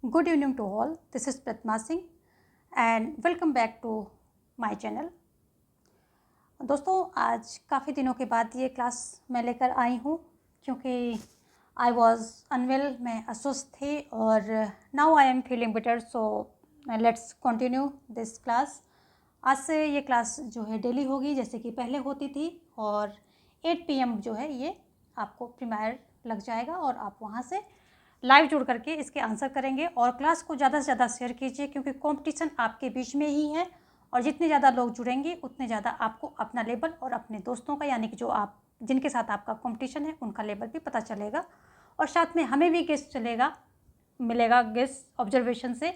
Good evening to all. This is Pratma Singh and welcome back to my channel. दोस्तों आज काफ़ी दिनों के बाद ये क्लास मैं लेकर आई हूँ क्योंकि आई वॉज अनवेल, मैं अस्वस्थ थी और now I am feeling better, so let's continue this class. आज से ये क्लास जो है डेली होगी जैसे कि पहले होती थी और 8 PM जो है ये आपको प्रीमियर लग जाएगा और आप वहाँ से लाइव जुड़ करके इसके आंसर करेंगे. और क्लास को ज़्यादा से ज़्यादा शेयर कीजिए क्योंकि कंपटीशन आपके बीच में ही है और जितने ज़्यादा लोग जुड़ेंगे उतने ज़्यादा आपको अपना लेवल और अपने दोस्तों का, यानी कि जो आप जिनके साथ आपका कंपटीशन है उनका लेवल भी पता चलेगा. और साथ में हमें भी गेस मिलेगा गेस ऑब्जर्वेशन से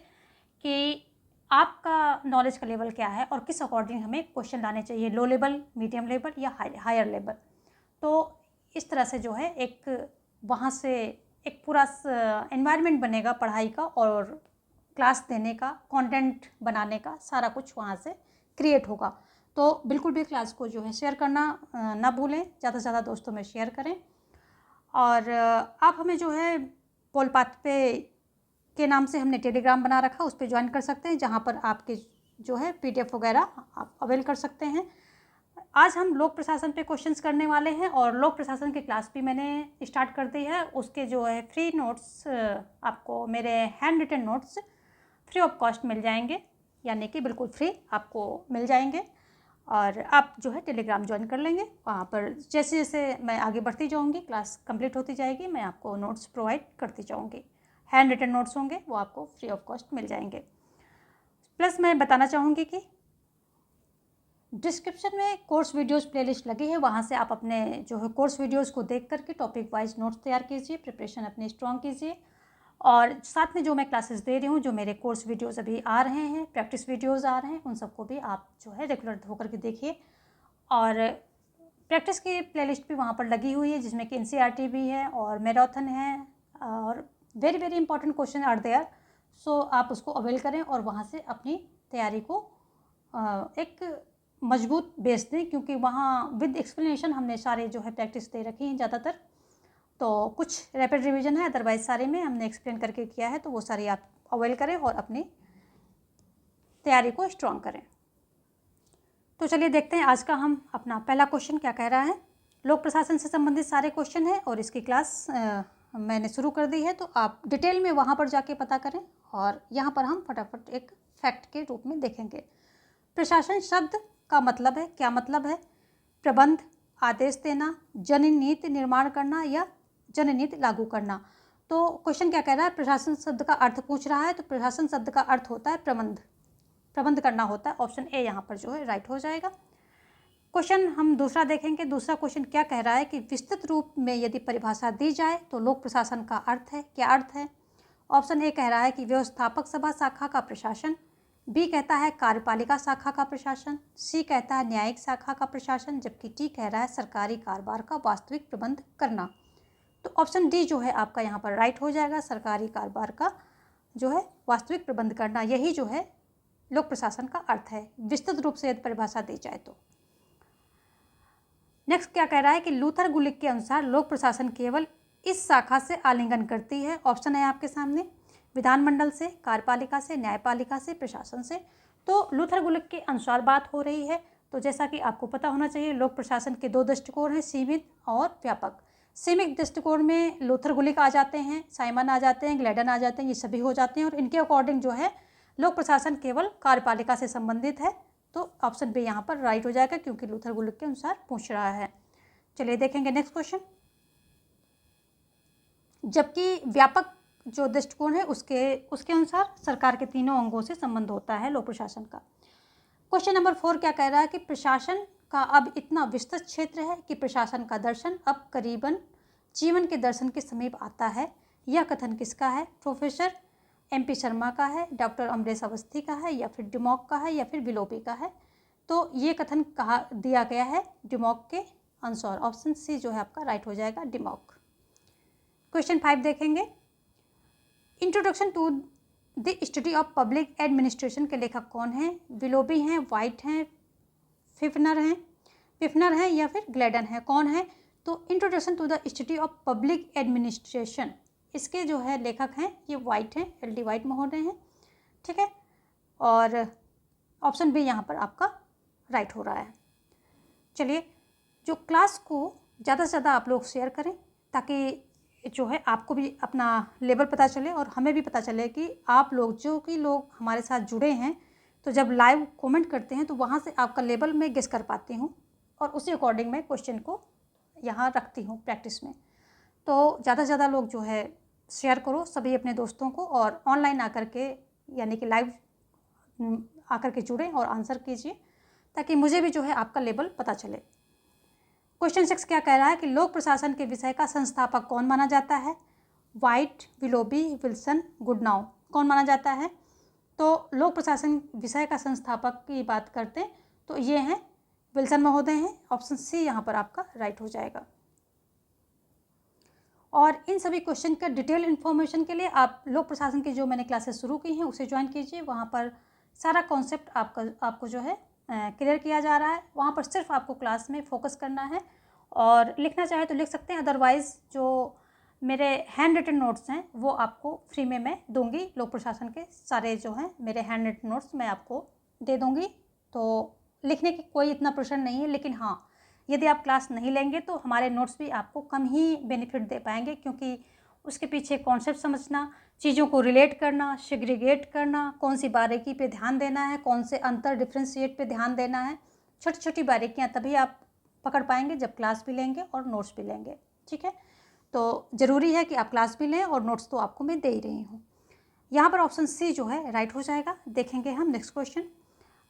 कि आपका नॉलेज का लेवल क्या है और किस अकॉर्डिंग हमें क्वेश्चन लाने चाहिए, लो लेवल, मीडियम लेवल या हायर लेवल. तो इस तरह से जो है एक वहाँ से एक पूरा एनवायरनमेंट बनेगा पढ़ाई का और क्लास देने का, कंटेंट बनाने का, सारा कुछ वहाँ से क्रिएट होगा. तो बिल्कुल भी क्लास को जो है शेयर करना ना भूलें, ज़्यादा से ज़्यादा दोस्तों में शेयर करें. और आप हमें जो है पोलपाथ पे के नाम से हमने टेलीग्राम बना रखा, उस पर ज्वाइन कर सकते हैं जहाँ पर आपके जो है PDF वगैरह आप अवेल कर सकते हैं. आज हम लोक प्रशासन पे क्वेश्चंस करने वाले हैं और लोक प्रशासन की क्लास भी मैंने स्टार्ट कर दी है. उसके जो है फ्री नोट्स आपको, मेरे hand written notes free of cost मिल जाएंगे, यानी कि बिल्कुल फ्री आपको मिल जाएंगे. और आप जो है टेलीग्राम ज्वाइन कर लेंगे. वहाँ पर जैसे जैसे मैं आगे बढ़ती जाऊँगी, क्लास कंप्लीट होती जाएगी, मैं आपको नोट्स प्रोवाइड करती जाऊँगी. हैंड रिटन नोट्स होंगे वो आपको फ्री ऑफ कॉस्ट मिल जाएंगे. प्लस मैं बताना चाहूँगी कि डिस्क्रिप्शन में कोर्स वीडियोस प्लेलिस्ट लगी है, वहाँ से आप अपने जो है कोर्स वीडियोस को देख करके टॉपिक वाइज नोट्स तैयार कीजिए, प्रिपरेशन अपनी स्ट्रॉन्ग कीजिए. और साथ में जो मैं क्लासेस दे रही हूँ, जो मेरे कोर्स वीडियोस अभी आ रहे हैं, प्रैक्टिस वीडियोस आ रहे हैं, उन सबको भी आप जो है रेगुलर होकर के देखिए. और प्रैक्टिस की प्लेलिस्ट भी वहाँ पर लगी हुई है जिसमें कि NCERT भी है और मैराथन है और very very important question are there. So आप उसको अवेल करें और वहाँ से अपनी तैयारी को एक मजबूत बेस दें, क्योंकि वहाँ विद एक्सप्लेनेशन हमने सारे जो है प्रैक्टिस दे रखी हैं ज़्यादातर. तो कुछ रैपिड रिवीजन है, अदरवाइज सारे में हमने एक्सप्लेन करके किया है, तो वो सारी आप अवेल करें और अपनी तैयारी को स्ट्रॉन्ग करें. तो चलिए देखते हैं आज का हम अपना पहला क्वेश्चन क्या कह रहा है. लोक प्रशासन से संबंधित सारे क्वेश्चन हैं और इसकी क्लास मैंने शुरू कर दी है, तो आप डिटेल में वहाँ पर जाके पता करें. और यहाँ पर हम फटाफट एक फैक्ट के रूप में देखेंगे. प्रशासन शब्द का मतलब है, क्या मतलब है? प्रबंध, आदेश देना, जननीति निर्माण करना या जननीति लागू करना. तो क्वेश्चन क्या कह रहा है, प्रशासन शब्द का अर्थ पूछ रहा है. तो प्रशासन शब्द का अर्थ होता है प्रबंध करना होता है. ऑप्शन ए यहाँ पर जो है राइट हो जाएगा. क्वेश्चन हम दूसरा देखेंगे. दूसरा क्वेश्चन क्या कह रहा है कि विस्तृत रूप में यदि परिभाषा दी जाए तो लोक प्रशासन का अर्थ है, क्या अर्थ है? ऑप्शन ए कह रहा है कि व्यवस्थापक सभा शाखा का प्रशासन. बी कहता है कार्यपालिका शाखा का प्रशासन. सी कहता है न्यायिक शाखा का प्रशासन. जबकि टी कह रहा है सरकारी कारोबार का वास्तविक प्रबंध करना. तो ऑप्शन डी जो है आपका यहाँ पर राइट हो जाएगा. सरकारी कारोबार का जो है वास्तविक प्रबंध करना, यही जो है लोक प्रशासन का अर्थ है विस्तृत रूप से यदि परिभाषा दी जाए तो. नेक्स्ट क्या कह रहा है कि लूथर गुलिक के अनुसार लोक प्रशासन केवल इस शाखा से आलिंगन करती है. ऑप्शन है आपके सामने, विधानमंडल से, कार्यपालिका से, न्यायपालिका से, प्रशासन से. तो लूथर गुलिक के अनुसार बात हो रही है. तो जैसा कि आपको पता होना चाहिए, लोक प्रशासन के 2 दृष्टिकोण हैं, सीमित और व्यापक. सीमित दृष्टिकोण में लूथर गुलिक आ जाते हैं, साइमन आ जाते हैं, ग्लैडन आ जाते हैं, ये सभी हो जाते हैं. और इनके अकॉर्डिंग जो है लोक प्रशासन केवल कार्यपालिका से संबंधित है. तो ऑप्शन बी यहाँ पर राइट हो जाएगा क्योंकि लूथर गुलिक के अनुसार पूछ रहा है. चलिए देखेंगे नेक्स्ट क्वेश्चन. जबकि व्यापक जो दृष्टिकोण है उसके अनुसार सरकार के 3 अंगों से संबंध होता है लोक प्रशासन का. क्वेश्चन नंबर 4 क्या कह रहा है कि प्रशासन का अब इतना विस्तृत क्षेत्र है कि प्रशासन का दर्शन अब करीबन जीवन के दर्शन के समीप आता है. यह कथन किसका है? प्रोफेसर MP शर्मा का है, डॉक्टर अमरेश अवस्थी का है, या फिर डिमॉक का है, या फिर विलोपी का है. तो ये कथन कहा दिया गया है डिमॉक के अनुसार. ऑप्शन सी जो है आपका राइट हो जाएगा, डिमॉक. क्वेश्चन 5 देखेंगे. Introduction to the study of public administration के लेखक कौन हैं? विलोबी हैं, वाइट हैं, पिफनर या फिर ग्लैडन है, कौन है? तो introduction to the study of public administration इसके जो है लेखक हैं ये वाइट हैं, एल.डी. वाइट महोदय हैं, ठीक है। और ऑप्शन बी यहाँ पर आपका राइट हो रहा है। चलिए, जो क्लास को ज़्यादा से ज़्यादा आप लोग शेयर करें ताकि जो है आपको भी अपना लेवल पता चले और हमें भी पता चले कि आप लोग जो कि लोग हमारे साथ जुड़े हैं, तो जब लाइव कमेंट करते हैं तो वहाँ से आपका लेवल मैं गेस कर पाती हूँ और उसी अकॉर्डिंग मैं क्वेश्चन को यहाँ रखती हूँ प्रैक्टिस में। तो ज़्यादा से ज़्यादा लोग जो है शेयर करो सभी अपने दोस्तों को, और ऑनलाइन आकर के यानी कि लाइव आकर के जुड़ें और आंसर कीजिए ताकि मुझे भी जो है आपका लेवल पता चले। क्वेश्चन 6 क्या कह रहा है कि लोक प्रशासन के विषय का संस्थापक कौन माना जाता है? वाइट, विलोबी, विल्सन, गुडनाउ कौन माना जाता है? तो लोक प्रशासन विषय का संस्थापक की बात करते हैं तो ये हैं विल्सन महोदय हैं। ऑप्शन सी यहाँ पर आपका राइट हो जाएगा। और इन सभी क्वेश्चन का डिटेल इन्फॉर्मेशन के लिए आप लोक प्रशासन की जो मैंने क्लासेस शुरू की हैं उसे ज्वाइन कीजिए। वहाँ पर सारा कॉन्सेप्ट आपको जो है क्लियर किया जा रहा है। वहाँ पर सिर्फ आपको क्लास में फोकस करना है और लिखना चाहे तो लिख सकते हैं, अदरवाइज़ जो मेरे हैंड रिटन नोट्स हैं वो आपको फ्री में मैं दूंगी। लोक प्रशासन के सारे जो हैं मेरे हैंड रिटन नोट्स मैं आपको दे दूंगी, तो लिखने की कोई इतना प्रेशर नहीं है। लेकिन हाँ, यदि आप क्लास नहीं लेंगे तो हमारे नोट्स भी आपको कम ही बेनिफिट दे पाएंगे, क्योंकि उसके पीछे कॉन्सेप्ट समझना, चीज़ों को रिलेट करना, सेग्रीगेट करना, कौन सी बारीकी पे ध्यान देना है, कौन से अंतर डिफ्रेंशिएट पे ध्यान देना है, छोटी छोटी बारीकियाँ तभी आप पकड़ पाएंगे जब क्लास भी लेंगे और नोट्स भी लेंगे, ठीक है। तो ज़रूरी है कि आप क्लास भी लें और नोट्स तो आपको मैं दे ही रही हूँ। यहाँ पर ऑप्शन सी जो है राइट हो जाएगा। देखेंगे हम नेक्स्ट क्वेश्चन।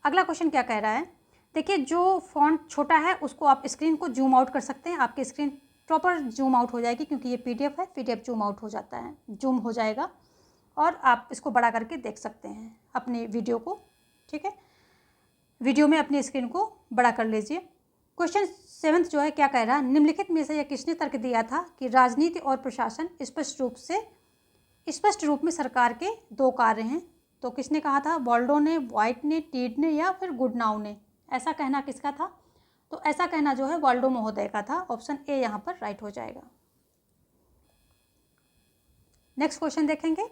अगला क्वेश्चन क्या कह रहा है, देखिए जो फॉन्ट छोटा है उसको आप स्क्रीन को जूम आउट कर सकते हैं। आपकी स्क्रीन प्रॉपर जूम आउट हो जाएगी क्योंकि ये पीडीएफ है, पीडीएफ जूम आउट हो जाता है, जूम हो जाएगा और आप इसको बड़ा करके देख सकते हैं अपनी वीडियो को, ठीक है। वीडियो में अपनी स्क्रीन को बड़ा कर लीजिए। क्वेश्चन 7 जो है क्या कह रहा है, निम्नलिखित में से यह किसने तर्क दिया था कि राजनीति और प्रशासन स्पष्ट रूप में सरकार के दो कार्य हैं? तो किसने कहा था? वॉल्डो ने, वाइट ने, टीड ने या फिर गुडनाउ ने? ऐसा कहना किसका था? तो ऐसा कहना जो है वॉल्डो महोदय का था। ऑप्शन ए यहाँ पर राइट हो जाएगा। नेक्स्ट क्वेश्चन देखेंगे।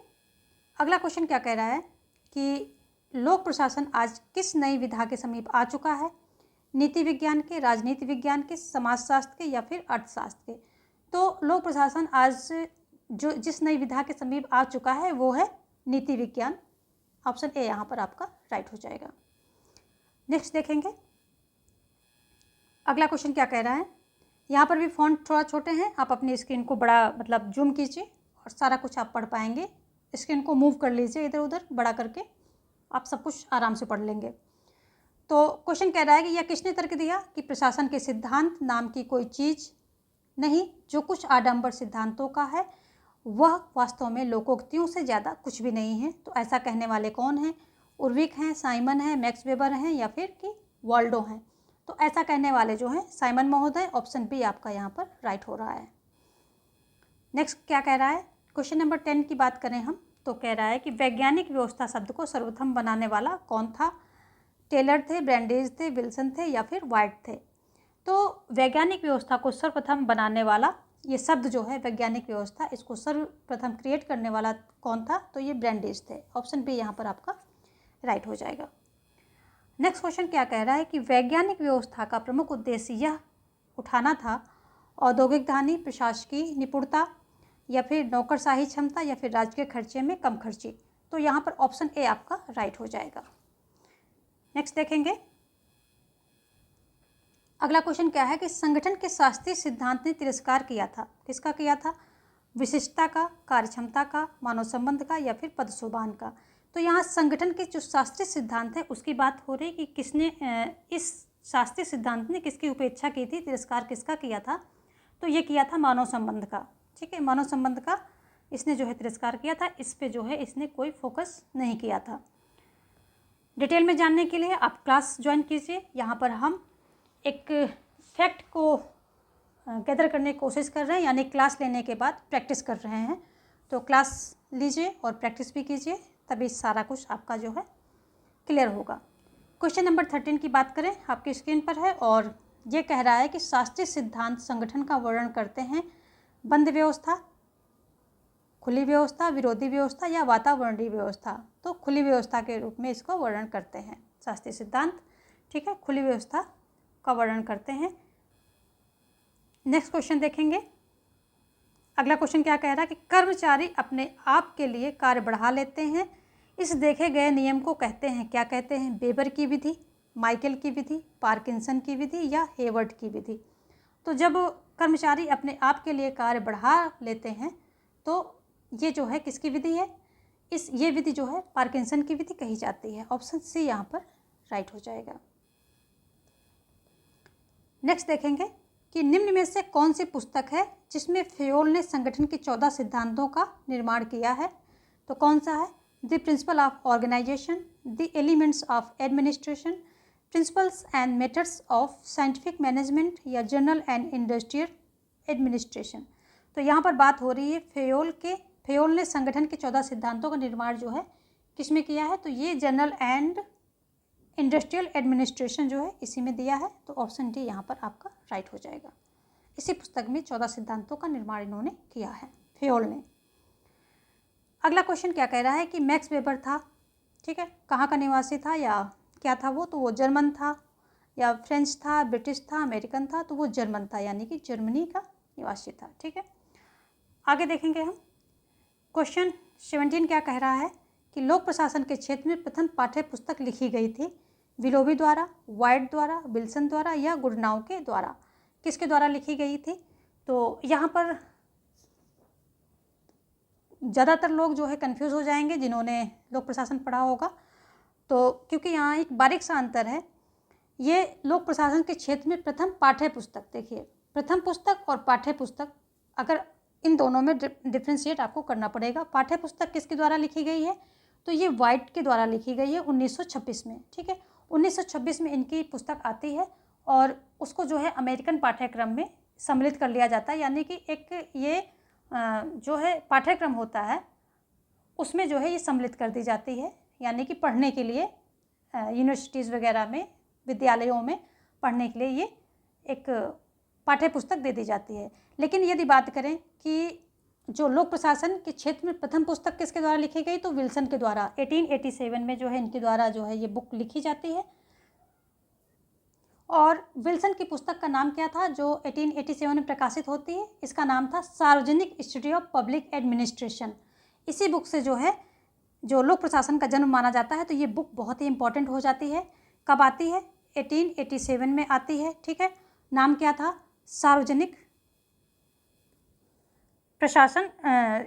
अगला क्वेश्चन क्या कह रहा है कि लोक प्रशासन आज किस नई विधा के समीप आ चुका है? नीति विज्ञान के, राजनीति विज्ञान के, समाजशास्त्र के या फिर अर्थशास्त्र के? तो लोक प्रशासन आज जो जिस नई विधा के समीप आ चुका है वो है नीति विज्ञान। ऑप्शन ए यहाँ पर आपका राइट हो जाएगा। नेक्स्ट देखेंगे। अगला क्वेश्चन क्या कह रहा है, यहाँ पर भी फॉन्ट थोड़ा छोटे हैं, आप अपनी स्क्रीन को बड़ा मतलब जूम कीजिए और सारा कुछ आप पढ़ पाएंगे। स्क्रीन को मूव कर लीजिए इधर उधर बड़ा करके, आप सब कुछ आराम से पढ़ लेंगे। तो क्वेश्चन कह रहा है कि यह किसने तर्क दिया कि प्रशासन के सिद्धांत नाम की कोई चीज़ नहीं, जो कुछ आडंबर सिद्धांतों का है वह वास्तव में लोकोक्तियों से ज़्यादा कुछ भी नहीं है? तो ऐसा कहने वाले कौन हैं? उर्विक हैं, साइमन हैं, मैक्स वेबर हैं या फिर कि वॉल्डो हैं? तो ऐसा कहने वाले जो हैं साइमन महोदय। ऑप्शन बी आपका यहाँ पर राइट हो रहा है। नेक्स्ट क्या कह रहा है, क्वेश्चन नंबर 10 की बात करें हम तो कह रहा है कि वैज्ञानिक व्यवस्था शब्द को सर्वप्रथम बनाने वाला कौन था? टेलर थे, ब्रैंडेज थे, विल्सन थे या फिर वाइट थे? तो वैज्ञानिक व्यवस्था को सर्वप्रथम बनाने वाला, ये शब्द जो है वैज्ञानिक व्यवस्था, इसको सर्वप्रथम क्रिएट करने वाला कौन था? तो ये ब्रैंडेज थे। ऑप्शन बी यहाँ पर आपका राइट हो जाएगा। नेक्स्ट क्वेश्चन क्या कह रहा है कि वैज्ञानिक व्यवस्था का प्रमुख उद्देश्य यह उठाना था औद्योगिक धानी, प्रशासकीय निपुणता या फिर नौकरशाही क्षमता या फिर राजकीय खर्चे में कम खर्ची? तो यहाँ पर ऑप्शन ए आपका राइट हो जाएगा। नेक्स्ट देखेंगे। अगला क्वेश्चन क्या है कि संगठन के शास्त्रीय सिद्धांत ने तिरस्कार किया था, किसका किया था? विशिष्टता का, कार्यक्षमता का, मानव संबंध का या फिर पदशोभान का? तो यहाँ संगठन के जो शास्त्रीय सिद्धांत है उसकी बात हो रही कि किसने इस शास्त्रीय सिद्धांत ने किसकी उपेक्षा की थी, तिरस्कार किसका किया था? तो ये किया था मानव संबंध का, ठीक है। मानव संबंध का इसने जो है तिरस्कार किया था, इस पे जो है इसने कोई फोकस नहीं किया था। डिटेल में जानने के लिए आप क्लास ज्वाइन कीजिए। यहाँ पर हम एक फैक्ट को गैदर करने की कोशिश कर रहे हैं, यानी क्लास लेने के बाद प्रैक्टिस कर रहे हैं। तो क्लास लीजिए और प्रैक्टिस भी कीजिए, तभी सारा कुछ आपका जो है क्लियर होगा। क्वेश्चन नंबर 13 की बात करें, आपकी स्क्रीन पर है और ये कह रहा है कि शास्त्रीय सिद्धांत संगठन का वर्णन करते हैं। बंद व्यवस्था, खुली व्यवस्था, विरोधी व्यवस्था या वातावरणीय व्यवस्था। तो खुली व्यवस्था के रूप में इसको वर्णन करते हैं शास्त्रीय सिद्धांत। ठीक है, खुली व्यवस्था का वर्णन करते हैं। नेक्स्ट क्वेश्चन देखेंगे। अगला क्वेश्चन क्या कह रहा है कि कर्मचारी अपने आप के लिए कार्य बढ़ा लेते हैं, इस देखे गए नियम को कहते हैं, क्या कहते हैं? वेबर की विधि, माइकल की विधि, पार्किंसन की विधि या हेवर्ट की विधि। तो जब कर्मचारी अपने आप के लिए कार्य बढ़ा लेते हैं तो ये जो है किसकी विधि है? ये विधि जो है पार्किंसन की विधि कही जाती है। ऑप्शन सी यहाँ पर राइट हो जाएगा। नेक्स्ट देखेंगे कि निम्न में से कौन सी पुस्तक है जिसमें फेयोल ने संगठन के 14 सिद्धांतों का निर्माण किया है? तो कौन सा है? The principle of organization, the elements of administration, principles and methods of scientific management या जनरल एंड इंडस्ट्रियल एडमिनिस्ट्रेशन। तो यहाँ पर बात हो रही है फेयोल ने संगठन के 14 सिद्धांतों का निर्माण जो है किस में किया है? तो ये जनरल एंड इंडस्ट्रियल एडमिनिस्ट्रेशन जो है इसी में दिया है। तो ऑप्शन डी यहाँ पर आपका राइट हो जाएगा। इसी पुस्तक में 14 सिद्धांतों का निर्माण इन्होंने किया है, फेयोल ने। अगला क्वेश्चन क्या कह रहा है कि मैक्स वेबर था, ठीक है, कहाँ का निवासी था या क्या था वो? तो वो जर्मन था या फ्रेंच था, ब्रिटिश था, अमेरिकन था? तो वो जर्मन था, यानी कि जर्मनी का निवासी था। ठीक है, आगे देखेंगे हम। क्वेश्चन 17 क्या कह रहा है कि लोक प्रशासन के क्षेत्र में प्रथम पाठ्य पुस्तक लिखी गई थी विलोबी द्वारा, वाइट द्वारा, विल्सन द्वारा या गुडनाउ के द्वारा? किसके द्वारा लिखी गई थी? तो यहाँ पर ज़्यादातर लोग जो है कंफ्यूज हो जाएंगे जिन्होंने लोक प्रशासन पढ़ा होगा। तो क्योंकि यहाँ एक बारीक सा अंतर है, ये लोक प्रशासन के क्षेत्र में प्रथम पाठ्य पुस्तक, देखिए प्रथम पुस्तक और पाठ्य पुस्तक, अगर इन दोनों में डिफ्रेंशिएट आपको करना पड़ेगा। पाठ्य पुस्तक किसके द्वारा लिखी गई है? तो ये वाइट के द्वारा लिखी गई है 1926 में। ठीक है, 1926 में इनकी पुस्तक आती है और उसको जो है अमेरिकन पाठ्यक्रम में सम्मिलित कर लिया जाता है, यानी कि एक ये जो है पाठ्यक्रम होता है उसमें जो है ये सम्मिलित कर दी जाती है, यानी कि पढ़ने के लिए यूनिवर्सिटीज़ वगैरह में, विद्यालयों में पढ़ने के लिए ये एक पाठ्य पुस्तक दे दी जाती है। लेकिन यदि बात करें कि जो लोक प्रशासन के क्षेत्र में प्रथम पुस्तक किसके द्वारा लिखी गई, तो विल्सन के द्वारा 1887 में जो है इनके द्वारा जो है ये बुक लिखी जाती है। और विल्सन की पुस्तक का नाम क्या था जो 1887 में प्रकाशित होती है? इसका नाम था सार्वजनिक स्टडी ऑफ पब्लिक एडमिनिस्ट्रेशन। इसी बुक से जो है जो लोक प्रशासन का जन्म माना जाता है। तो ये बुक बहुत ही इंपॉर्टेंट हो जाती है। कब आती है? 1887 में आती है। ठीक है, नाम क्या था? सार्वजनिक प्रशासन,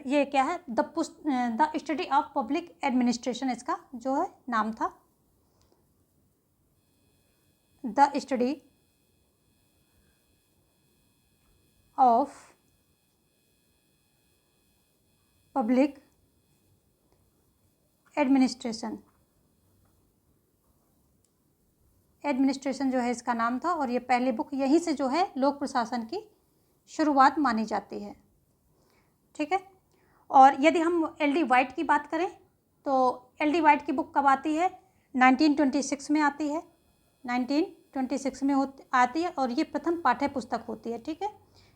ये क्या है? The study of public administration इसका जो है नाम था, the study of public administration जो है इसका नाम था। और ये पहली बुक, यहीं से जो है लोक प्रशासन की शुरुआत मानी जाती है। ठीक है, और यदि हम एल.डी. वाइट की बात करें तो एल.डी. वाइट की बुक कब आती है? 1926 में आती है, 1926 में आती है और ये प्रथम पाठ्य पुस्तक होती है। ठीक है,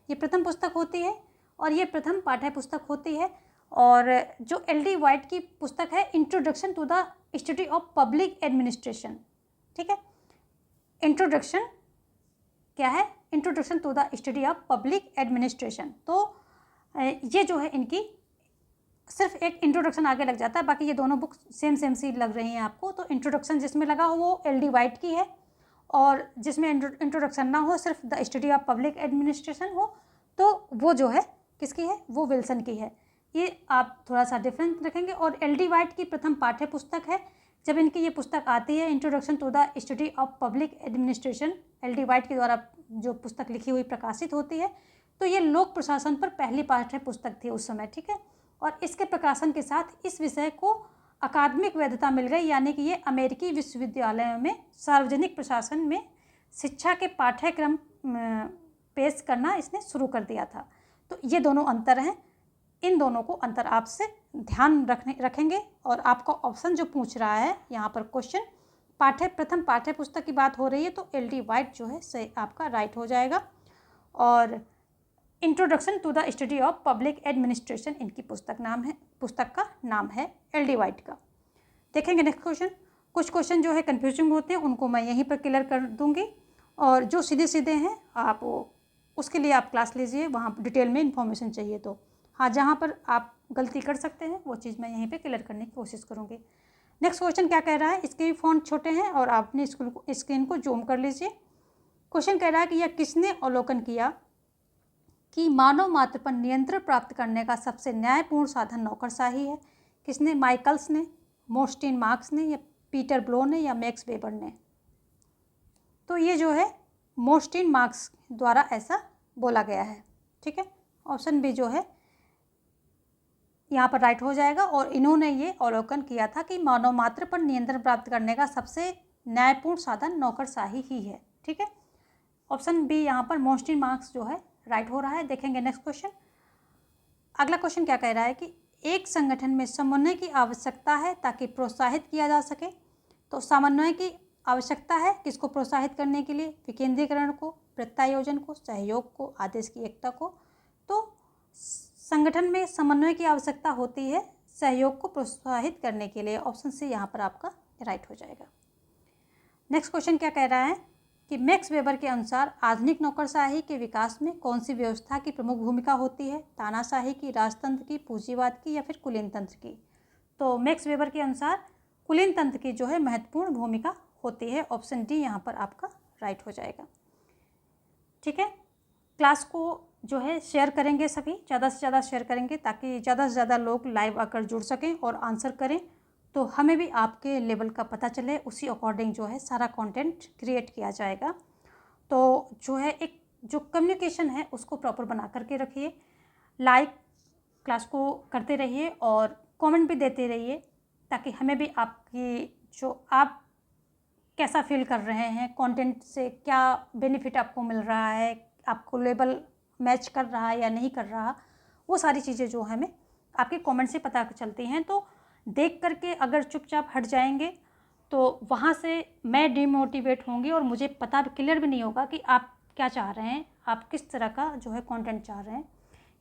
ये प्रथम पुस्तक होती है और ये प्रथम पाठ्य पुस्तक होती है। और जो एल.डी. वाइट की पुस्तक है introduction to the study of public administration. ठीक है, इंट्रोडक्शन क्या है? Introduction to the study of public administration. तो ये जो है इनकी सिर्फ एक इंट्रोडक्शन आगे लग जाता है, बाकी ये दोनों बुक सेम सी लग रही हैं आपको। तो इंट्रोडक्शन जिसमें लगा हो वो एल.डी. वाइट की है और जिसमें इंट्रोडक्शन ना हो, सिर्फ the study of public administration हो, तो वो जो है किसकी है? वो विल्सन की है। ये आप थोड़ा सा डिफरेंस रखेंगे। और एल.डी. वाइट की प्रथम पाठ्य पुस्तक है। जब इनकी ये पुस्तक आती है introduction to the study of public administration, L D. White के द्वारा जो पुस्तक लिखी हुई प्रकाशित होती है, तो ये लोक प्रशासन पर पहली पाठ्य पुस्तक थी उस समय। ठीक है, और इसके प्रकाशन के साथ इस विषय को अकादमिक वैधता मिल गई, यानी कि ये अमेरिकी विश्वविद्यालयों में सार्वजनिक प्रशासन में शिक्षा के पाठ्यक्रम पेश करना इसने शुरू कर दिया था। तो ये दोनों अंतर हैं, इन दोनों को अंतर आपसे ध्यान रखेंगे। और आपका ऑप्शन जो पूछ रहा है यहाँ पर क्वेश्चन, प्रथम पाठ्य पुस्तक की बात हो रही है, तो एल.डी. वाइट जो है सही आपका राइट हो जाएगा। और introduction to the study of public administration इनकी पुस्तक का नाम है एल.डी. वाइट का। देखेंगे नेक्स्ट क्वेश्चन। कुछ क्वेश्चन जो है कन्फ्यूजिंग होते हैं उनको मैं यहीं पर क्लियर कर दूंगी, और जो सीधे सीधे हैं आप उसके लिए आप क्लास लीजिए, वहाँ डिटेल में इन्फॉर्मेशन चाहिए तो। हाँ, जहाँ पर आप गलती कर सकते हैं वो चीज़ मैं यहीं पे क्लियर करने की कोशिश करूँगी। नेक्स्ट क्वेश्चन क्या कह रहा है, इसके भी फ़ॉन्ट छोटे हैं और आपने स्क्रीन को जूम कर लीजिए। क्वेश्चन कह रहा है कि यह किसने अवलोकन किया कि मानव मात्र पर नियंत्रण प्राप्त करने का सबसे न्यायपूर्ण साधन नौकरशाही है। किसने? माइकल्स ने, मोस्टिन मार्क्स ने, या पीटर ब्लो ने, या मैक्स वेबर ने। तो ये जो है मोस्टिन मार्क्स द्वारा ऐसा बोला गया है। ठीक है, ऑप्शन बी जो है यहाँ पर राइट हो जाएगा। और इन्होंने ये अवलोकन किया था कि मानव मात्र पर नियंत्रण प्राप्त करने का सबसे न्यायपूर्ण साधन नौकरशाही ही है। ठीक है, ऑप्शन बी यहाँ पर मोस्टिन मार्क्स जो है राइट हो रहा है। देखेंगे नेक्स्ट क्वेश्चन। अगला क्वेश्चन क्या कह रहा है कि एक संगठन में समन्वय की आवश्यकता है ताकि प्रोत्साहित किया जा सके। तो समन्वय की आवश्यकता है किसको प्रोत्साहित करने के लिए? विकेंद्रीकरण को, प्रत्यायोजन को, सहयोग को, आदेश की एकता को। तो संगठन में समन्वय की आवश्यकता होती है सहयोग को प्रोत्साहित करने के लिए। ऑप्शन सी यहाँ पर आपका राइट हो जाएगा। नेक्स्ट क्वेश्चन क्या कह रहा है कि मैक्स वेबर के अनुसार आधुनिक नौकरशाही के विकास में कौन सी व्यवस्था की प्रमुख भूमिका होती है? तानाशाही की, राजतंत्र की, पूंजीवाद की, या फिर कुलीन तंत्र की। तो मैक्स वेबर के अनुसार कुलीन तंत्र की जो है महत्वपूर्ण भूमिका होती है। ऑप्शन डी यहाँ पर आपका राइट हो जाएगा। ठीक है, क्लास को जो है शेयर करेंगे, सभी ज़्यादा से ज़्यादा शेयर करेंगे ताकि ज़्यादा से ज़्यादा लोग लाइव आकर जुड़ सकें और आंसर करें, तो हमें भी आपके लेवल का पता चले, उसी अकॉर्डिंग जो है सारा कंटेंट क्रिएट किया जाएगा। तो जो है एक जो कम्युनिकेशन है उसको प्रॉपर बना करके रखिए, लाइक क्लास को करते रहिए और कमेंट भी देते रहिए ताकि हमें भी आपकी जो आप कैसा फील कर रहे हैं, कंटेंट से क्या बेनिफिट आपको मिल रहा है, आपको लेवल मैच कर रहा है या नहीं कर रहा, वो सारी चीज़ें जो हमें आपके कमेंट से पता चलती हैं। तो देख करके अगर चुपचाप हट जाएंगे तो वहाँ से मैं डिमोटिवेट होंगी और मुझे पता भी क्लियर भी नहीं होगा कि आप क्या चाह रहे हैं, आप किस तरह का जो है कंटेंट चाह रहे हैं।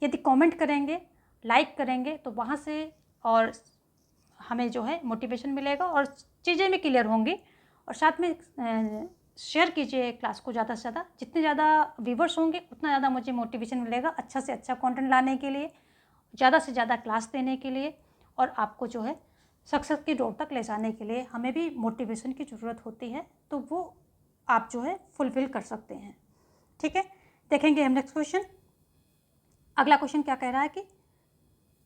यदि कमेंट करेंगे, लाइक करेंगे तो वहाँ से और हमें जो है मोटिवेशन मिलेगा और चीज़ें भी क्लियर होंगी। और साथ में शेयर कीजिए क्लास को ज़्यादा से ज़्यादा, जितने ज़्यादा व्यूवर्स होंगे उतना ज़्यादा मुझे मोटिवेशन मिलेगा अच्छा से अच्छा कंटेंट लाने के लिए, ज़्यादा से ज़्यादा क्लास देने के लिए, और आपको जो है सक्सेस की डोर तक ले जाने के लिए हमें भी मोटिवेशन की ज़रूरत होती है, तो वो आप जो है फुलफ़िल कर सकते हैं। ठीक है, देखेंगे हम नेक्स्ट क्वेश्चन। अगला क्वेश्चन क्या कह रहा है कि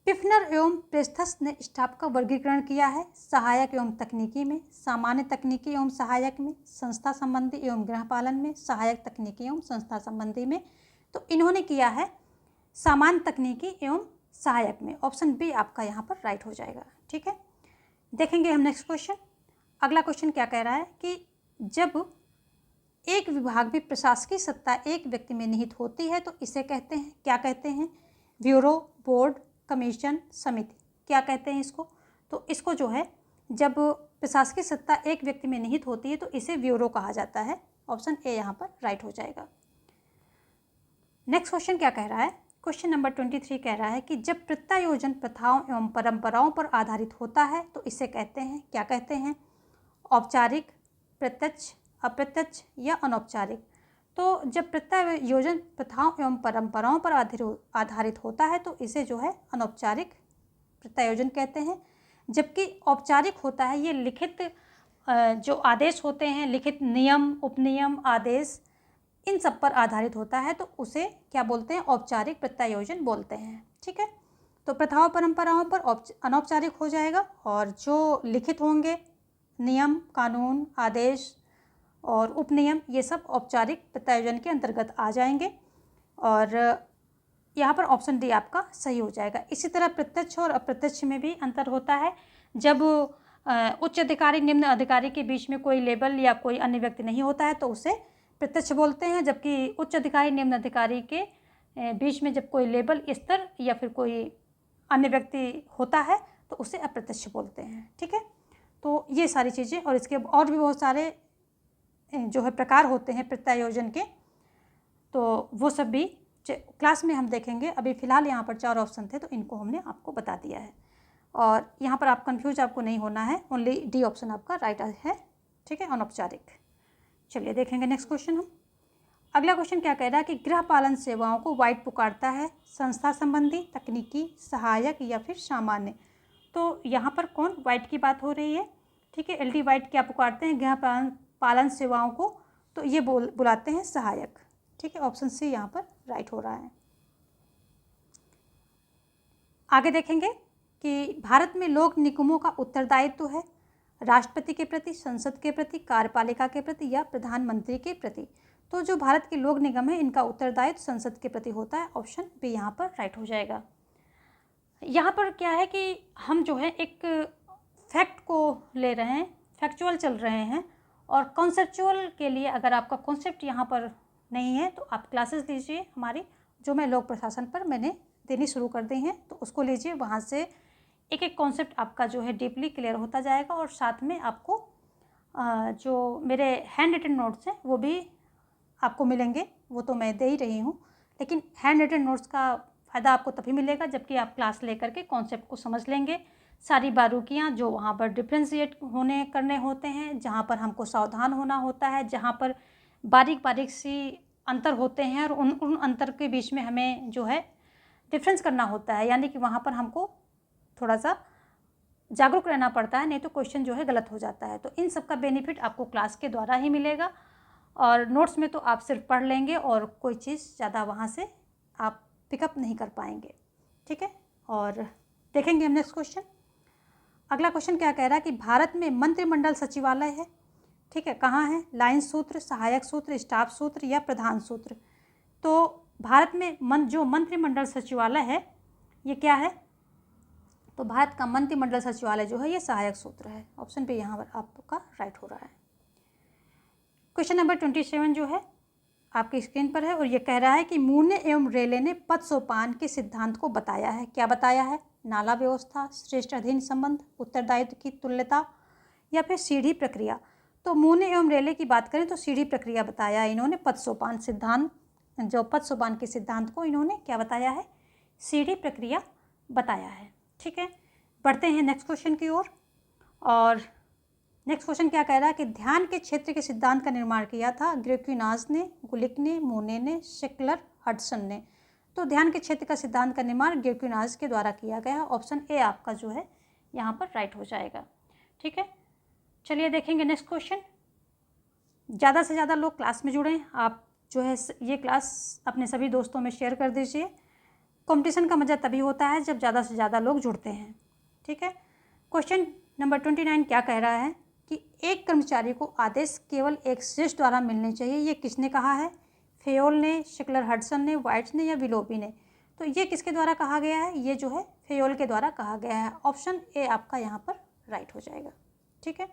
पिफनर एवं प्रेस्थस ने स्टाफ का वर्गीकरण किया है सहायक एवं तकनीकी में, सामान्य तकनीकी एवं सहायक में, संस्था संबंधी एवं गृहपालन में, सहायक तकनीकी एवं संस्था संबंधी में। तो इन्होंने किया है सामान्य तकनीकी एवं सहायक में। ऑप्शन बी आपका यहाँ पर राइट हो जाएगा। ठीक है, देखेंगे हम नेक्स्ट क्वेश्चन। अगला क्वेश्चन क्या कह रहा है कि जब एक विभाग में प्रशासकीय सत्ता एक व्यक्ति में निहित होती है तो इसे कहते हैं, क्या कहते हैं? ब्यूरो, बोर्ड, कमीशन, समिति, क्या कहते हैं इसको? तो इसको जो है जब प्रशासकीय सत्ता एक व्यक्ति में निहित होती है तो इसे ब्यूरो कहा जाता है। ऑप्शन ए यहाँ पर राइट हो जाएगा। नेक्स्ट क्वेश्चन क्या कह रहा है? क्वेश्चन नंबर 23 कह रहा है कि जब प्रत्यायोजन प्रथाओं एवं परंपराओं पर आधारित होता है तो इसे कहते हैं, क्या कहते हैं? औपचारिक, प्रत्यक्ष, अप्रत्यक्ष, या अनौपचारिक। तो जब प्रत्यायोजन प्रथाओं एवं परंपराओं पर आधारित होता है तो इसे जो है अनौपचारिक प्रत्यायोजन कहते हैं। जबकि औपचारिक होता है ये लिखित जो आदेश होते हैं, लिखित नियम, उपनियम, आदेश, इन सब पर आधारित होता है तो उसे क्या बोलते हैं? औपचारिक प्रत्यायोजन बोलते हैं। ठीक है, तो प्रथाओं परंपराओं पर अनौपचारिक हो जाएगा, और जो लिखित होंगे नियम, कानून, आदेश और उपनियम, ये सब औपचारिक प्रत्यायोजन के अंतर्गत आ जाएंगे। और यहाँ पर ऑप्शन डी आपका सही हो जाएगा। इसी तरह प्रत्यक्ष और अप्रत्यक्ष में भी अंतर होता है। जब उच्च अधिकारी निम्न अधिकारी के बीच में कोई लेबल या कोई अन्य व्यक्ति नहीं होता है तो उसे प्रत्यक्ष बोलते हैं, जबकि उच्च अधिकारी निम्न अधिकारी के बीच में जब कोई लेबल, स्तर या फिर कोई अन्य व्यक्ति होता है तो उसे अप्रत्यक्ष बोलते हैं। ठीक है, तो ये सारी चीज़ें और इसके और भी बहुत सारे जो है प्रकार होते हैं प्रत्यायोजन के, तो वो सब भी क्लास में हम देखेंगे। अभी फ़िलहाल यहाँ पर 4 ऑप्शन थे तो इनको हमने आपको बता दिया है, और यहाँ पर आप कंफ्यूज आपको नहीं होना है, ओनली डी ऑप्शन आपका राइट है, ठीक है, अनौपचारिक। चलिए देखेंगे नेक्स्ट क्वेश्चन हम। अगला क्वेश्चन क्या कह रहा है कि गृहपालन सेवाओं को वाइट पुकारता है, संस्था संबंधी, तकनीकी, सहायक या फिर सामान्य। तो यहाँ पर कौन वाइट की बात हो रही है, ठीक है। एल.डी. वाइट क्या पुकारते हैं गृहपालन सेवाओं को, तो ये बुलाते हैं सहायक, ठीक है। ऑप्शन सी यहाँ पर राइट हो रहा है। आगे देखेंगे कि भारत में लोक निगमों का उत्तरदायित्व है राष्ट्रपति के प्रति, संसद के प्रति, कार्यपालिका के प्रति या प्रधानमंत्री के प्रति। तो जो भारत के लोक निगम है इनका उत्तरदायित्व संसद के प्रति होता है। ऑप्शन बी यहाँ पर राइट हो जाएगा। यहाँ पर क्या है कि हम जो है एक फैक्ट को ले रहे हैं, फैक्चुअल चल रहे हैं, और कॉन्सेप्चुअल के लिए अगर आपका कॉन्सेप्ट यहाँ पर नहीं है तो आप क्लासेस लीजिए हमारी, जो मैं लोक प्रशासन पर मैंने देनी शुरू कर दी हैं, तो उसको लीजिए। वहाँ से एक एक कॉन्सेप्ट आपका जो है डीपली क्लियर होता जाएगा, और साथ में आपको जो मेरे हैंड रिटन नोट्स हैं वो भी आपको मिलेंगे। वो तो मैं दे ही रही हूँ, लेकिन हैंड रिटन नोट्स का फ़ायदा आपको तभी मिलेगा जबकि आप क्लास लेकर के कॉन्सेप्ट को समझ लेंगे। सारी बारीकियाँ जो वहाँ पर डिफ्रेंशिएट करने होते हैं, जहाँ पर हमको सावधान होना होता है, जहाँ पर बारीक बारीक सी अंतर होते हैं, और उन अंतर के बीच में हमें जो है डिफरेंस करना होता है, यानी कि वहाँ पर हमको थोड़ा सा जागरूक रहना पड़ता है, नहीं तो क्वेश्चन जो है गलत हो जाता है। तो इन सब का बेनिफिट आपको क्लास के द्वारा ही मिलेगा, और नोट्स में तो आप सिर्फ पढ़ लेंगे और कोई चीज़ ज़्यादा वहाँ से आप पिकअप नहीं कर पाएंगे, ठीक है। और देखेंगे हम नेक्स्ट क्वेश्चन। अगला क्वेश्चन क्या कह रहा है कि भारत में मंत्रिमंडल सचिवालय है, ठीक है, कहाँ है? लाइन सूत्र, सहायक सूत्र, स्टाफ सूत्र या प्रधान सूत्र। तो भारत में जो मंत्रिमंडल सचिवालय है ये क्या है? तो भारत का मंत्रिमंडल सचिवालय जो है ये सहायक सूत्र है। ऑप्शन बी यहाँ पर आपका राइट हो रहा है। क्वेश्चन नंबर 27 जो है आपकी स्क्रीन पर है, और ये कह रहा है कि मूने एवं रेले ने पद सोपान के सिद्धांत को बताया है। क्या बताया है? नाला व्यवस्था, श्रेष्ठ अधीन संबंध, उत्तरदायित्व की तुल्यता या फिर सीढ़ी प्रक्रिया। तो मूने एवं रेले की बात करें तो सीढ़ी प्रक्रिया बताया है इन्होंने। पद सोपान सिद्धांत, जो पद सोपान के सिद्धांत को इन्होंने क्या बताया है? सीढ़ी प्रक्रिया बताया है, ठीक है। बढ़ते हैं नेक्स्ट क्वेश्चन की ओर। और नेक्स्ट क्वेश्चन क्या कह रहा है कि ध्यान के क्षेत्र के सिद्धांत का निर्माण किया था ग्रेक्विनाज ने, गुलिक ने, मोने ने, शेकलर, हडसन ने। तो ध्यान के क्षेत्र का सिद्धांत का निर्माण ग्रेक्विनाज के द्वारा किया गया। ऑप्शन ए आपका जो है यहाँ पर राइट हो जाएगा, ठीक है। चलिए देखेंगे नेक्स्ट क्वेश्चन। ज़्यादा से ज़्यादा लोग क्लास में जुड़ें। आप जो है ये क्लास अपने सभी दोस्तों में शेयर कर दीजिए। कंपटीशन का मज़ा तभी होता है जब ज़्यादा से ज़्यादा लोग जुड़ते हैं, ठीक है। क्वेश्चन नंबर 29 क्या कह रहा है कि एक कर्मचारी को आदेश केवल एक श्रेष्ठ द्वारा मिलने चाहिए। ये किसने कहा है? फेयोल ने, शेकलर हडसन ने, वाइट्स ने या विलोपी ने। तो ये किसके द्वारा कहा गया है? ये जो है फेयोल के द्वारा कहा गया है। ऑप्शन ए आपका यहाँ पर राइट हो जाएगा, ठीक है।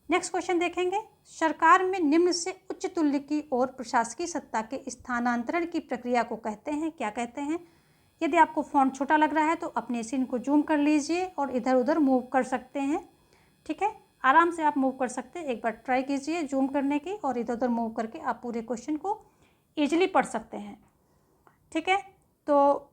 नेक्स्ट क्वेश्चन देखेंगे। सरकार में निम्न से उच्च तुल्य की ओर प्रशासकीय सत्ता के स्थानांतरण की प्रक्रिया को कहते हैं। क्या कहते हैं? यदि आपको फ़ॉन्ट छोटा लग रहा है तो अपने सीन को जूम कर लीजिए और इधर उधर मूव कर सकते हैं, ठीक है। आराम से आप मूव कर सकते हैं। एक बार ट्राई कीजिए जूम करने की, और इधर उधर मूव करके आप पूरे क्वेश्चन को ईजिली पढ़ सकते हैं, ठीक है। तो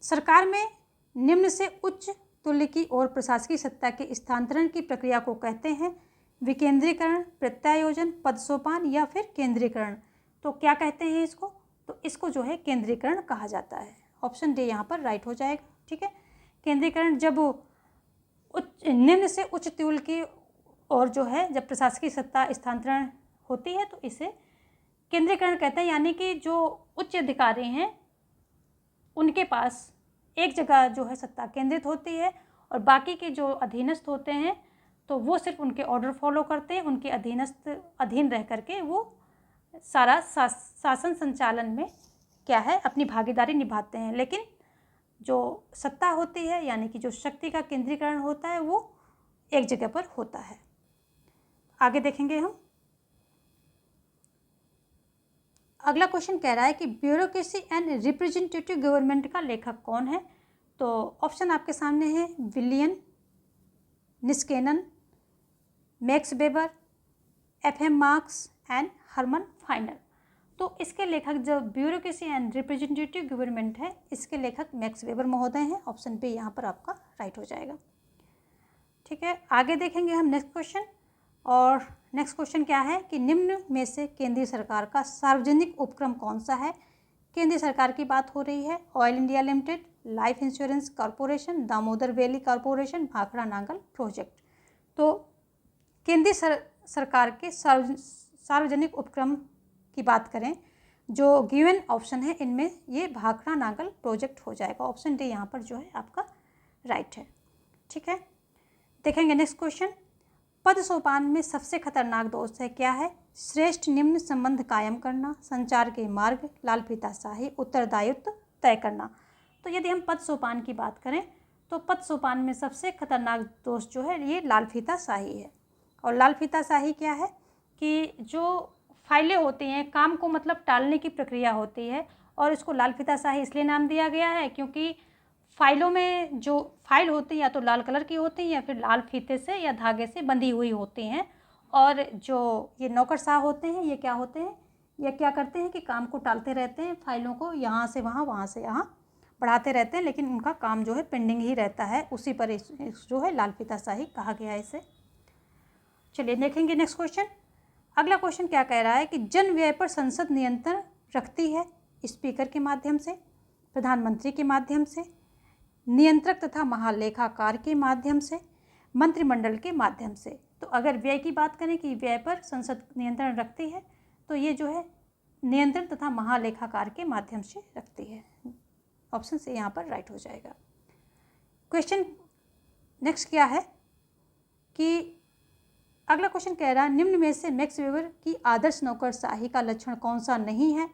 सरकार में निम्न से उच्च तुल्य की ओर प्रशासकीय सत्ता के स्थानांतरण की प्रक्रिया को कहते हैं विकेंद्रीकरण, प्रत्यायोजन, पदसोपान या फिर केंद्रीकरण। तो क्या कहते हैं इसको? तो इसको जो है केंद्रीकरण कहा जाता है। ऑप्शन डी यहाँ पर राइट हो जाएगा, ठीक है। केंद्रीकरण जब निम्न से उच्च तुल्य की ओर जो है जब प्रशासकीय सत्ता स्थानांतरण होती है तो इसे केंद्रीकरण कहते हैं, यानी कि जो उच्च अधिकारी हैं उनके पास एक जगह जो है सत्ता केंद्रित होती है, और बाकी के जो अधीनस्थ होते हैं तो वो सिर्फ उनके ऑर्डर फॉलो करते हैं। उनके अधीन रह करके वो सारा शासन संचालन में क्या है अपनी भागीदारी निभाते हैं। लेकिन जो सत्ता होती है यानी कि जो शक्ति का केंद्रीकरण होता है वो एक जगह पर होता है। आगे देखेंगे हम। अगला क्वेश्चन कह रहा है कि ब्यूरोक्रेसी एंड रिप्रेजेंटेटिव गवर्नमेंट का लेखक कौन है? तो ऑप्शन आपके सामने है William Niskanen, Max Weber, F M. Marx and Herman Finer. तो इसके लेखक जो ब्यूरोक्रेसी एंड रिप्रेजेंटेटिव गवर्नमेंट है, इसके लेखक मैक्स वेबर महोदय हैं। ऑप्शन बी यहाँ पर आपका राइट हो जाएगा। ठीक है, आगे देखेंगे हम नेक्स्ट क्वेश्चन। और नेक्स्ट क्वेश्चन क्या है कि निम्न में से केंद्रीय सरकार का सार्वजनिक उपक्रम कौन सा है। केंद्रीय सरकार की बात हो रही है। Oil India limited, life insurance corporation, Damodar valley corporation, Bhakra Nangal project. तो केंद्रीय सरकार के सार्वजनिक उपक्रम की बात करें, जो गिवन ऑप्शन है इनमें ये भाखड़ा नांगल प्रोजेक्ट हो जाएगा। ऑप्शन डी यहाँ पर जो है आपका राइट है। ठीक है, देखेंगे नेक्स्ट क्वेश्चन। पद सोपान में सबसे खतरनाक दोष है क्या है। श्रेष्ठ निम्न संबंध कायम करना, संचार के मार्ग, लाल फीताशाही, उत्तरदायित्व तय करना। तो यदि हम पद सोपान की बात करें तो पद सोपान में सबसे खतरनाक दोष जो है ये लाल फीताशाही है। और लाल फीताशाही क्या है कि जो फाइलें होती हैं, काम को मतलब टालने की प्रक्रिया होती है, और इसको लाल फीताशाही इसलिए नाम दिया गया है क्योंकि फाइलों में जो फाइल होती है या तो लाल कलर की होती है या फिर लाल फीते से या धागे से बंधी हुई होती हैं। और जो ये नौकरशाह होते हैं ये क्या होते हैं, ये क्या करते हैं कि काम को टालते रहते हैं, फाइलों को यहाँ से वहाँ से यहाँ बढ़ाते रहते हैं, लेकिन उनका काम जो है पेंडिंग ही रहता है। उसी पर जो है लाल फीताशाही कहा गया है इसे। चलिए देखेंगे नेक्स्ट क्वेश्चन। अगला क्वेश्चन क्या कह रहा है कि जन व्यय पर संसद नियंत्रण रखती है स्पीकर के माध्यम से, प्रधानमंत्री के माध्यम से, नियंत्रक तथा महालेखाकार के माध्यम से, मंत्रिमंडल के माध्यम से। तो अगर व्यय की बात करें कि व्यय पर संसद नियंत्रण रखती है तो ये जो है नियंत्रण तथा महालेखाकार के माध्यम से रखती है। ऑप्शन से यहाँ पर राइट हो जाएगा। क्वेश्चन नेक्स्ट क्या है कि अगला क्वेश्चन कह रहा है निम्न में से मैक्स वेबर की आदर्श नौकरशाही का लक्षण कौन सा नहीं है।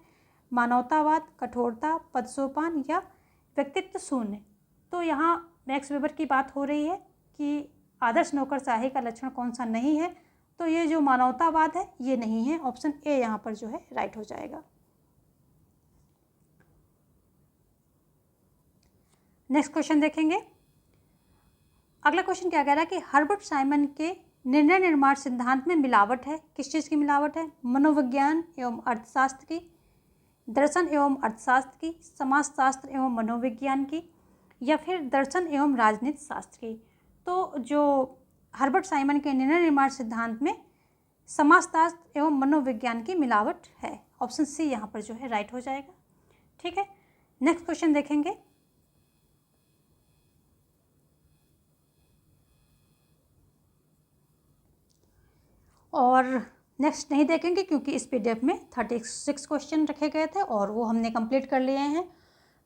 मानवतावाद, कठोरता, पदसोपान या व्यक्तित्व शून्य। तो यहाँ मैक्स वेबर की बात हो रही है कि आदर्श नौकरशाही का लक्षण कौन सा नहीं है, तो ये जो मानवतावाद है ये नहीं है। ऑप्शन ए यहाँ पर जो है राइट हो जाएगा। नेक्स्ट क्वेश्चन देखेंगे। अगला क्वेश्चन क्या कह रहा है कि हर्बर्ट साइमन के निर्णय निर्माण सिद्धांत में मिलावट है। किस चीज़ की मिलावट है। मनोविज्ञान एवं अर्थशास्त्र की, दर्शन एवं अर्थशास्त्र की, समाजशास्त्र एवं मनोविज्ञान की, या फिर दर्शन एवं राजनीति शास्त्र की। तो जो हर्बर्ट साइमन के निर्णय निर्माण सिद्धांत में समाजशास्त्र एवं मनोविज्ञान की मिलावट है। ऑप्शन सी यहाँ पर जो है राइट हो जाएगा। ठीक है, नेक्स्ट क्वेश्चन देखेंगे। और नेक्स्ट नहीं देखेंगे क्योंकि इस पीडीएफ में 36 क्वेश्चन रखे गए थे और वो हमने कंप्लीट कर लिए हैं।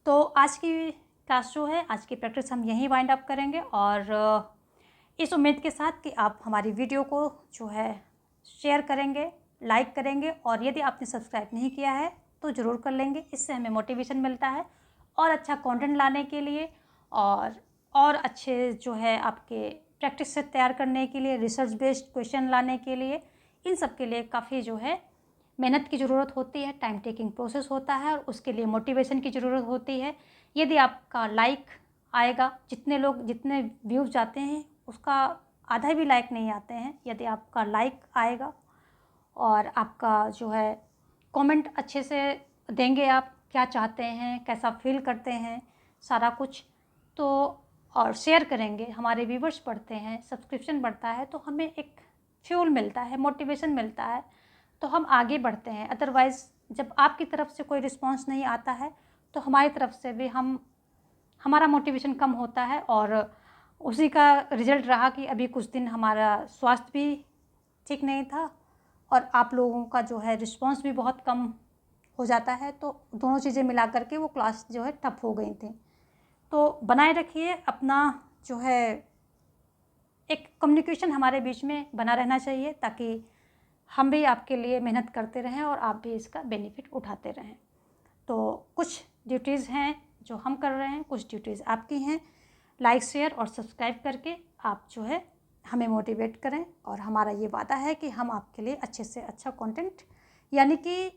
तो आज की क्लास जो है, आज की प्रैक्टिस हम यहीं वाइंड अप करेंगे, और इस उम्मीद के साथ कि आप हमारी वीडियो को जो है शेयर करेंगे, लाइक करेंगे, और यदि आपने सब्सक्राइब नहीं किया है तो ज़रूर कर लेंगे। इससे हमें मोटिवेशन मिलता है और अच्छा कंटेंट लाने के लिए, और अच्छे जो है आपके प्रैक्टिस से तैयार करने के लिए, रिसर्च बेस्ड क्वेश्चन लाने के लिए, इन सब के लिए काफ़ी जो है मेहनत की ज़रूरत होती है, टाइम टेकिंग प्रोसेस होता है, और उसके लिए मोटिवेशन की ज़रूरत होती है। यदि आपका लाइक आएगा, जितने व्यूज़ जाते हैं उसका आधा भी लाइक नहीं आते हैं। यदि आपका लाइक आएगा और आपका जो है कमेंट अच्छे से देंगे, आप क्या चाहते हैं, कैसा फील करते हैं, सारा कुछ, तो और शेयर करेंगे, हमारे व्यूवर्स बढ़ते हैं, सब्सक्रिप्शन बढ़ता है, तो हमें एक फ्यूल मिलता है, मोटिवेशन मिलता है, तो हम आगे बढ़ते हैं। अदरवाइज़ जब आपकी तरफ से कोई रिस्पांस नहीं आता है तो हमारी तरफ से भी हमारा मोटिवेशन कम होता है, और उसी का रिजल्ट रहा कि अभी कुछ दिन हमारा स्वास्थ्य भी ठीक नहीं था और आप लोगों का जो है रिस्पांस भी बहुत कम हो जाता है। तो दोनों चीज़ें मिला करके वो क्लास जो है ठप हो गई थी। तो बनाए रखिए अपना जो है एक कम्युनिकेशन हमारे बीच में बना रहना चाहिए, ताकि हम भी आपके लिए मेहनत करते रहें और आप भी इसका बेनिफिट उठाते रहें। तो कुछ ड्यूटीज़ हैं जो हम कर रहे हैं, कुछ ड्यूटीज़ आपकी हैं। लाइक, शेयर और सब्सक्राइब करके आप जो है हमें मोटिवेट करें, और हमारा ये वादा है कि हम आपके लिए अच्छे से अच्छा कंटेंट, यानी कि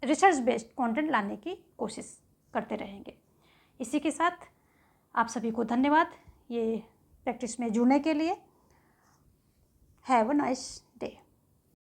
रिसर्च बेस्ड कंटेंट लाने की कोशिश करते रहेंगे। इसी के साथ आप सभी को धन्यवाद ये प्रैक्टिस में जुड़ने के लिए। Have a nice